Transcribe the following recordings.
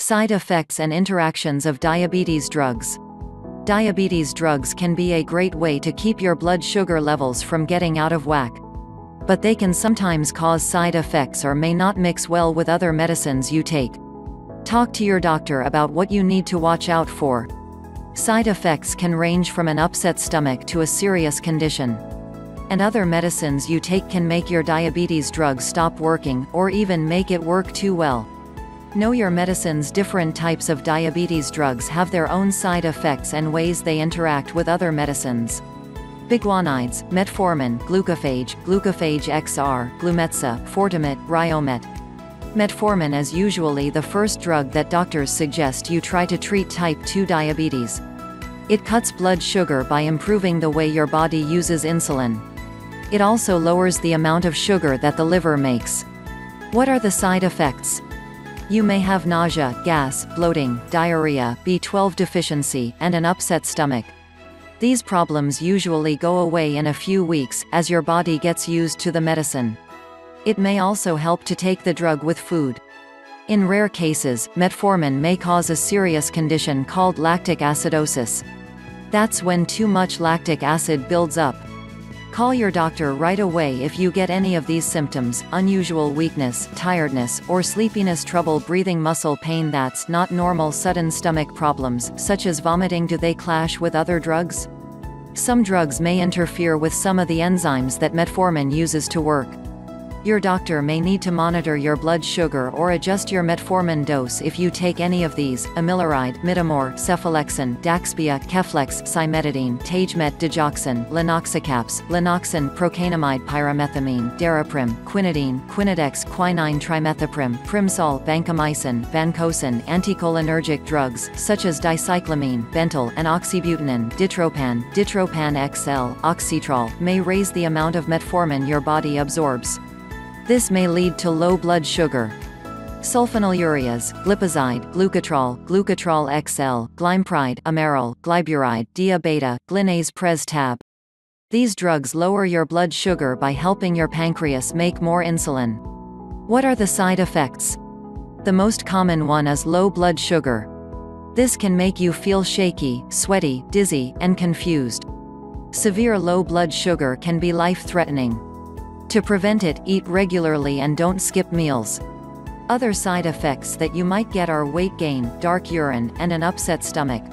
Side effects and interactions of diabetes drugs. Diabetes drugs can be a great way to keep your blood sugar levels from getting out of whack. But they can sometimes cause side effects or may not mix well with other medicines you take. Talk to your doctor about what you need to watch out for. Side effects can range from an upset stomach to a serious condition. And other medicines you take can make your diabetes drug stop working, or even make it work too well. Know your medicines. Different types of diabetes drugs have their own side effects and ways they interact with other medicines. Biguanides, metformin, glucophage, glucophage XR, Glumetza, Fortimate, Riomet. Metformin is usually the first drug that doctors suggest you try to treat type 2 diabetes. It cuts blood sugar by improving the way your body uses insulin. It also lowers the amount of sugar that the liver makes. What are the side effects? You may have nausea, gas, bloating, diarrhea, B12 deficiency, and an upset stomach. These problems usually go away in a few weeks, as your body gets used to the medicine. It may also help to take the drug with food. In rare cases, metformin may cause a serious condition called lactic acidosis. That's when too much lactic acid builds up. Call your doctor right away if you get any of these symptoms: unusual weakness, tiredness, or sleepiness, trouble breathing, muscle pain that's not normal, sudden stomach problems, such as vomiting. Do they clash with other drugs? Some drugs may interfere with some of the enzymes that metformin uses to work. Your doctor may need to monitor your blood sugar or adjust your metformin dose if you take any of these: amiloride, Mitamor, Cephalexin, Daxbia, Keflex, Cimetidine, Tagemet, Digoxin, Linoxacaps, Linoxin, Procainamide, Pyrimethamine, Daraprim, Quinidine, Quinidex, Quinine, Trimethoprim, Primsol, Vancomycin, Vancomycin. Anticholinergic drugs, such as dicyclamine, Bentyl, and oxybutynin, Ditropan, Ditropan XL, Oxytrol, may raise the amount of metformin your body absorbs. This may lead to low blood sugar. Sulfonylureas, glipizide, glucotrol, glucotrol XL, Glymprid, Amaryl, Glyburide, Dia-beta, Glinase Pres Tab. These drugs lower your blood sugar by helping your pancreas make more insulin. What are the side effects? The most common one is low blood sugar. This can make you feel shaky, sweaty, dizzy, and confused. Severe low blood sugar can be life-threatening. To prevent it, eat regularly and don't skip meals. Other side effects that you might get are weight gain, dark urine, and an upset stomach.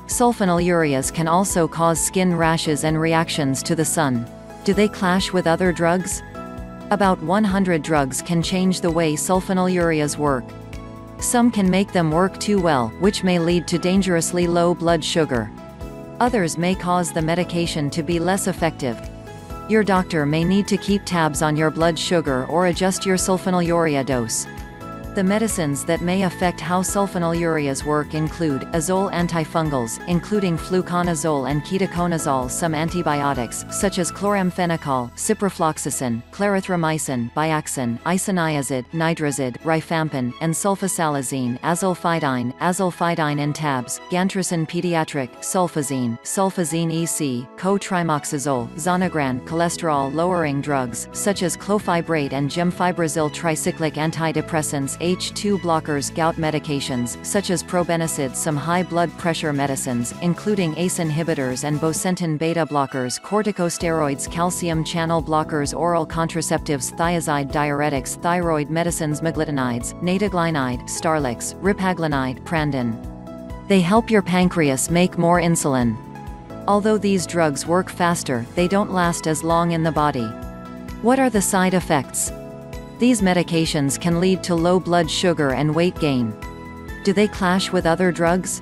Sulfonylureas can also cause skin rashes and reactions to the sun. Do they clash with other drugs? About 100 drugs can change the way sulfonylureas work. Some can make them work too well, which may lead to dangerously low blood sugar. Others may cause the medication to be less effective. Your doctor may need to keep tabs on your blood sugar or adjust your sulfonylurea dose. The medicines that may affect how sulfonylureas work include azole antifungals, including fluconazole and ketoconazole, some antibiotics, such as chloramphenicol, ciprofloxacin, clarithromycin, Biaxin, isoniazid, nidrazid, rifampin, and sulfasalazine, azolfidine in tabs, gantracin pediatric, sulfazine, sulfazine EC, co-trimoxazole, zonegran, cholesterol-lowering drugs, such as clofibrate and gemfibrozil, tricyclic antidepressants, H2 blockers, gout medications, such as probenecid, some high blood pressure medicines, including ACE inhibitors and bosentan beta blockers, corticosteroids, calcium channel blockers, oral contraceptives, thiazide diuretics, thyroid medicines, meglitinides, nataglinide, Starlix, ripaglinide, Prandin. They help your pancreas make more insulin. Although these drugs work faster, they don't last as long in the body. What are the side effects? These medications can lead to low blood sugar and weight gain. Do they clash with other drugs?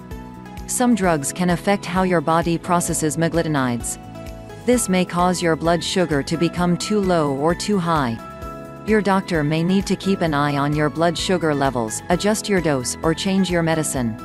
Some drugs can affect how your body processes meglitinides. This may cause your blood sugar to become too low or too high. Your doctor may need to keep an eye on your blood sugar levels, adjust your dose, or change your medicine.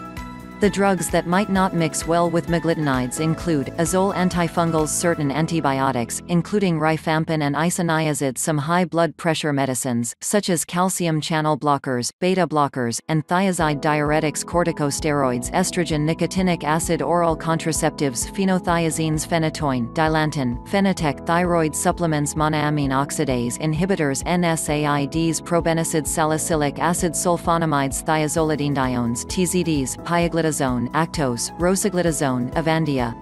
The drugs that might not mix well with meglitinides include azole antifungals, certain antibiotics, including rifampin and isoniazid, some high blood pressure medicines, such as calcium channel blockers, beta blockers, and thiazide diuretics, corticosteroids, estrogen, nicotinic acid, oral contraceptives, phenothiazines, phenytoin, dilantin, phenotec, thyroid supplements, monoamine oxidase inhibitors, NSAIDs, probenecid, salicylic acid, sulfonamides, thiazolidinediones, TZDs, pioglitazone, Actos, rosiglitazone, Avandia.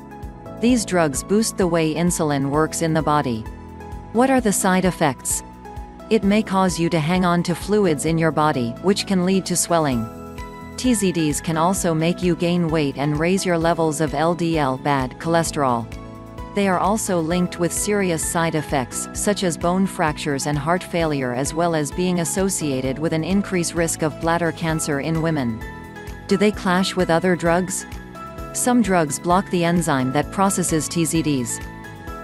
These drugs boost the way insulin works in the body. What are the side effects? It may cause you to hang on to fluids in your body, which can lead to swelling. TZDs can also make you gain weight and raise your levels of LDL bad cholesterol. They are also linked with serious side effects, such as bone fractures and heart failure, as well as being associated with an increased risk of bladder cancer in women. Do they clash with other drugs? Some drugs block the enzyme that processes TZDs.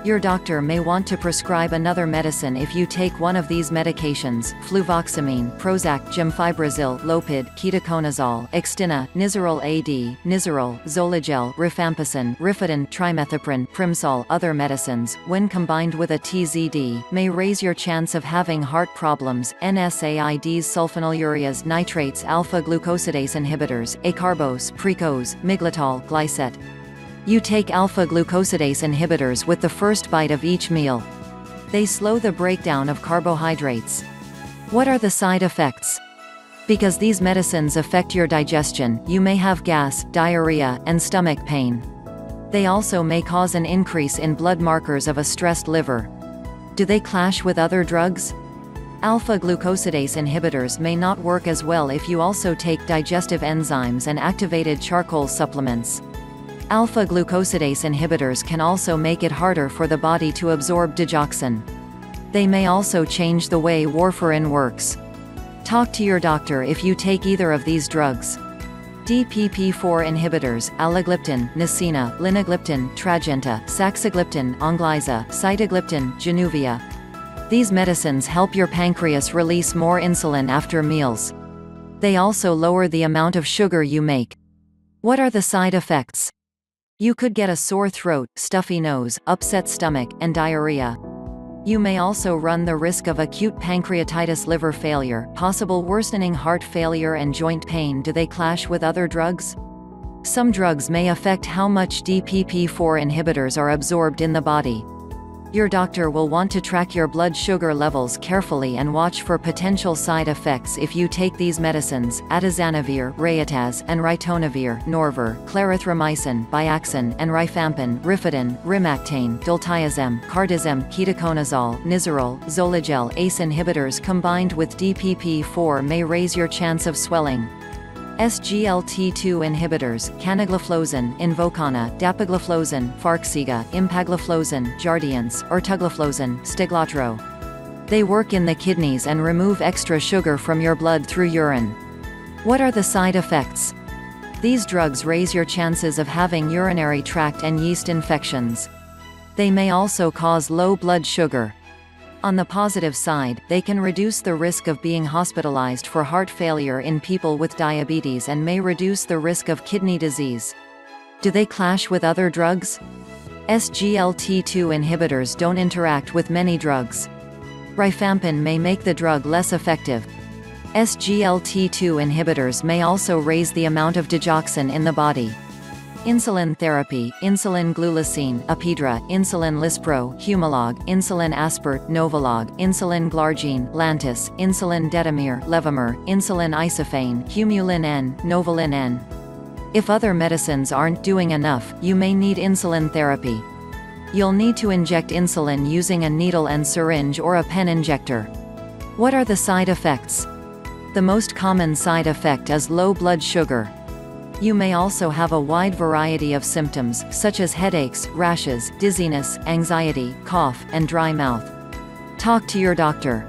Your doctor may want to prescribe another medicine if you take one of these medications: fluvoxamine, Prozac, gemfibrozil, Lopid, ketoconazole, Extina, Nizoral AD, Nizoral, Zolagel, rifampicin, Rifadin, trimethoprim, Primsol. Other medicines, when combined with a TZD, may raise your chance of having heart problems. NSAIDs, sulfonylureas, nitrates, alpha-glucosidase inhibitors, acarbose, Precoz, Miglitol, Glycet. You take alpha-glucosidase inhibitors with the first bite of each meal. They slow the breakdown of carbohydrates. What are the side effects? Because these medicines affect your digestion, you may have gas, diarrhea, and stomach pain. They also may cause an increase in blood markers of a stressed liver. Do they clash with other drugs? Alpha-glucosidase inhibitors may not work as well if you also take digestive enzymes and activated charcoal supplements. Alpha-glucosidase inhibitors can also make it harder for the body to absorb digoxin. They may also change the way warfarin works. Talk to your doctor if you take either of these drugs. DPP-4 inhibitors, alogliptin, Nicena, linagliptin, Trajenta, saxagliptin, Onglyza, sitagliptin, Januvia. These medicines help your pancreas release more insulin after meals. They also lower the amount of sugar you make. What are the side effects? You could get a sore throat, stuffy nose, upset stomach, and diarrhea. You may also run the risk of acute pancreatitis, liver failure, possible worsening heart failure, and joint pain. Do they clash with other drugs? Some drugs may affect how much DPP-4 inhibitors are absorbed in the body. Your doctor will want to track your blood sugar levels carefully and watch for potential side effects if you take these medicines: atazanavir, Rayataz, and ritonavir, Norvir, clarithromycin, Biaxin, and rifampin, Rifadin, Rimactane, Diltiazem, Cardizem, ketoconazole, Nizoral, Zolagel. ACE inhibitors combined with DPP-4 may raise your chance of swelling. SGLT2 inhibitors, canagliflozin, Invokana, dapagliflozin, Farxiga, impagliflozin, Jardiance, ortugliflozin, Stiglatro. They work in the kidneys and remove extra sugar from your blood through urine. What are the side effects? These drugs raise your chances of having urinary tract and yeast infections. They may also cause low blood sugar. On the positive side, they can reduce the risk of being hospitalized for heart failure in people with diabetes and may reduce the risk of kidney disease. Do they clash with other drugs? SGLT2 inhibitors don't interact with many drugs. Rifampin may make the drug less effective. SGLT2 inhibitors may also raise the amount of digoxin in the body. Insulin therapy, insulin glulicine, Apidra, insulin Lispro, Humalog, insulin Aspart, Novolog, insulin Glargine, Lantus, insulin Detamir, Levemir, insulin Isophane, Humulin N, Novolin N. If other medicines aren't doing enough, you may need insulin therapy. You'll need to inject insulin using a needle and syringe or a pen injector. What are the side effects? The most common side effect is low blood sugar. You may also have a wide variety of symptoms, such as headaches, rashes, dizziness, anxiety, cough, and dry mouth. Talk to your doctor.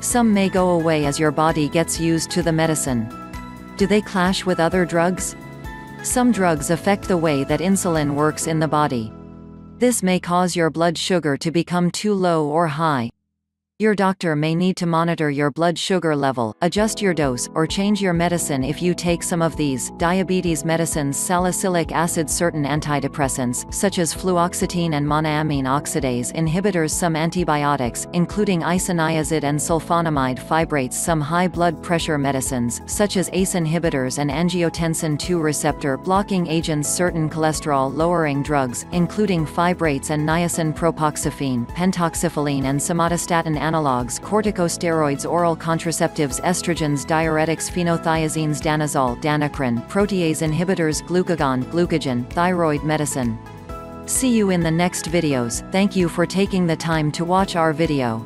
Some may go away as your body gets used to the medicine. Do they clash with other drugs? Some drugs affect the way that insulin works in the body. This may cause your blood sugar to become too low or high. Your doctor may need to monitor your blood sugar level, adjust your dose, or change your medicine if you take some of these diabetes medicines: salicylic acid, certain antidepressants, such as fluoxetine and monoamine oxidase inhibitors, some antibiotics, including isoniazid and sulfonamide fibrates, some high blood pressure medicines, such as ACE inhibitors and angiotensin II receptor blocking agents, certain cholesterol-lowering drugs, including fibrates and niacin, propoxyphene, pentoxifylline and somatostatin analogs, corticosteroids, oral contraceptives, estrogens, diuretics, phenothiazines, danazol, danacrin, protease inhibitors, glucagon, thyroid medicine. See you in the next videos. Thank you for taking the time to watch our video.